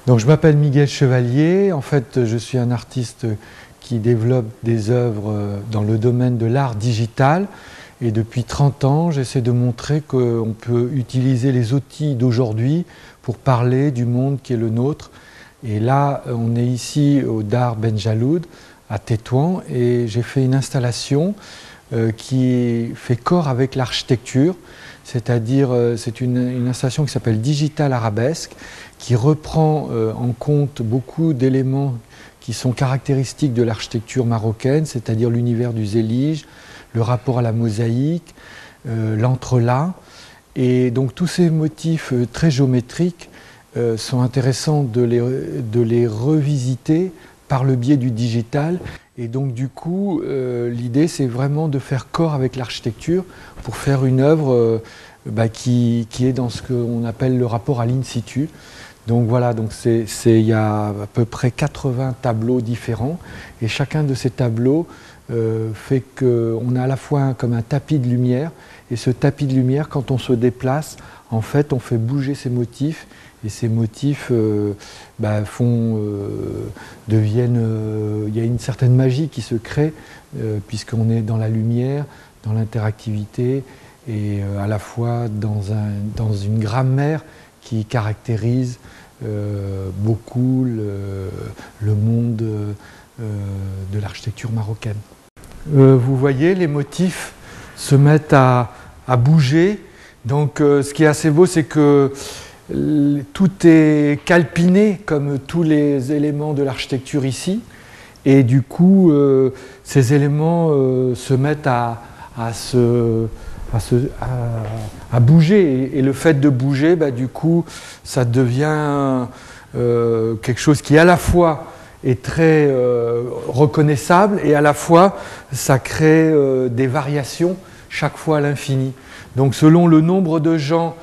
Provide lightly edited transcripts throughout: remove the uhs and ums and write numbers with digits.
Donc je m'appelle Miguel Chevalier, en fait je suis un artiste qui développe des œuvres dans le domaine de l'art digital et depuis 30 ans j'essaie de montrer qu'on peut utiliser les outils d'aujourd'hui pour parler du monde qui est le nôtre. Et là on est ici au Dar Ben Jaloud à Tétouan et j'ai fait une installation qui fait corps avec l'architecture, c'est-à-dire c'est une installation qui s'appelle Digital Arabesque, qui reprend en compte beaucoup d'éléments qui sont caractéristiques de l'architecture marocaine, c'est-à-dire l'univers du zélige, le rapport à la mosaïque, l'entrelac. Et donc tous ces motifs très géométriques sont intéressants de les revisiter par le biais du digital. Et donc du coup, l'idée c'est vraiment de faire corps avec l'architecture pour faire une œuvre qui est dans ce qu'on appelle le rapport à l'in situ. Donc voilà, il y a à peu près 80 tableaux différents et chacun de ces tableaux fait qu'on a à la fois comme un tapis de lumière et ce tapis de lumière, quand on se déplace, en fait on fait bouger ces motifs et ces motifs deviennent... il y a une certaine magie qui se crée puisqu'on est dans la lumière, dans l'interactivité et à la fois dans une grammaire qui caractérise beaucoup le monde de l'architecture marocaine. Vous voyez, les motifs se mettent à bouger. Donc ce qui est assez beau, c'est que tout est calpiné comme tous les éléments de l'architecture ici. Et du coup, ces éléments se mettent à bouger et le fait de bouger, du coup, ça devient quelque chose qui à la fois est très reconnaissable et à la fois ça crée des variations chaque fois à l'infini. Donc selon le nombre de gens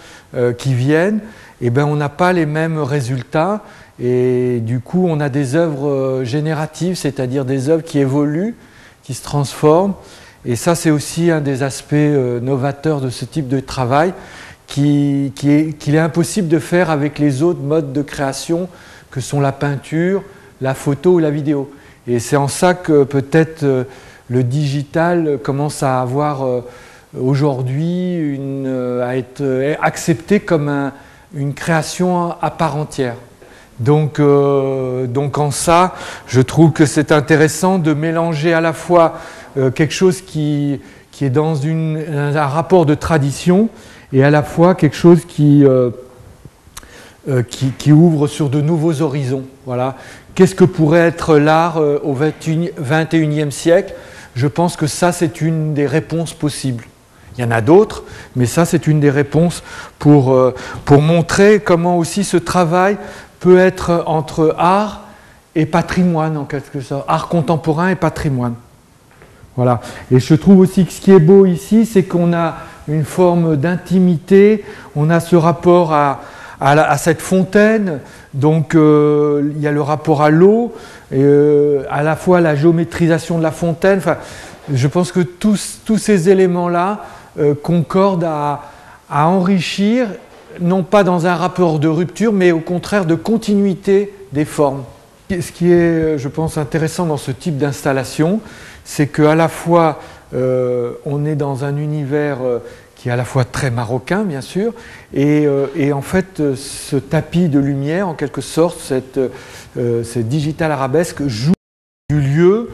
qui viennent, on n'a pas les mêmes résultats et du coup on a des œuvres génératives, c'est-à-dire des œuvres qui évoluent, qui se transforment. Et ça, c'est aussi un des aspects novateurs de ce type de travail qu'il est impossible de faire avec les autres modes de création que sont la peinture, la photo ou la vidéo. Et c'est en ça que peut-être le digital commence à avoir aujourd'hui à être accepté comme une création à part entière. Donc en ça, je trouve que c'est intéressant de mélanger à la fois quelque chose qui est dans un rapport de tradition et à la fois quelque chose qui ouvre sur de nouveaux horizons. Voilà. Qu'est-ce que pourrait être l'art au XXIe siècle? Je pense que ça, c'est une des réponses possibles. Il y en a d'autres, mais ça, c'est une des réponses pour montrer comment aussi ce travail peut être entre art et patrimoine, en quelque sorte. Art contemporain et patrimoine. Voilà. Et je trouve aussi que ce qui est beau ici, c'est qu'on a une forme d'intimité, on a ce rapport à cette fontaine, donc il y a le rapport à l'eau, à la fois la géométrisation de la fontaine. Enfin, je pense que tous ces éléments-là concordent à enrichir, non pas dans un rapport de rupture, mais au contraire de continuité des formes. Ce qui est, je pense, intéressant dans ce type d'installation, c'est qu'à la fois, on est dans un univers qui est à la fois très marocain, bien sûr, et en fait, ce tapis de lumière, en quelque sorte, cette digital arabesque, joue du lieu,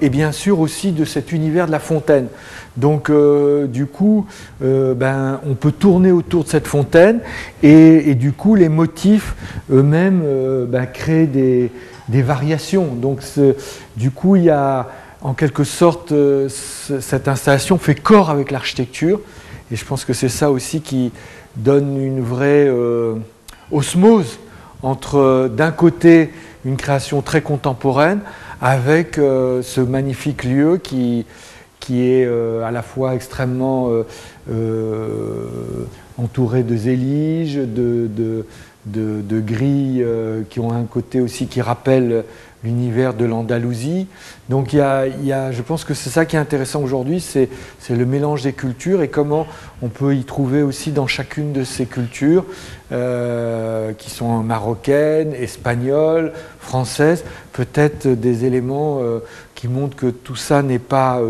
et bien sûr aussi de cet univers de la fontaine. Donc, du coup, on peut tourner autour de cette fontaine, et du coup, les motifs eux-mêmes créent des variations. Donc, du coup, il y a en quelque sorte, cette installation fait corps avec l'architecture et je pense que c'est ça aussi qui donne une vraie osmose entre d'un côté une création très contemporaine avec ce magnifique lieu qui est à la fois extrêmement entouré de zélige, de grilles qui ont un côté aussi qui rappelle l'univers de l'Andalousie. Donc je pense que c'est ça qui est intéressant aujourd'hui, c'est le mélange des cultures et comment on peut y trouver aussi dans chacune de ces cultures, qui sont marocaines, espagnoles, françaises, peut-être des éléments qui montrent que tout ça n'est pas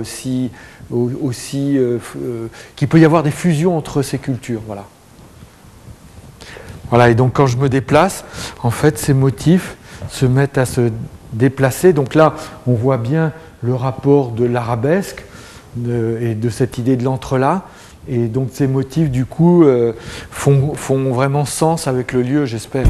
qu'il peut y avoir des fusions entre ces cultures. Voilà. Voilà, et donc quand je me déplace, en fait, ces motifs se mettent à se déplacer. Donc là, on voit bien le rapport de l'arabesque et de cette idée de l'entrelac. Et donc ces motifs, du coup, font vraiment sens avec le lieu, j'espère.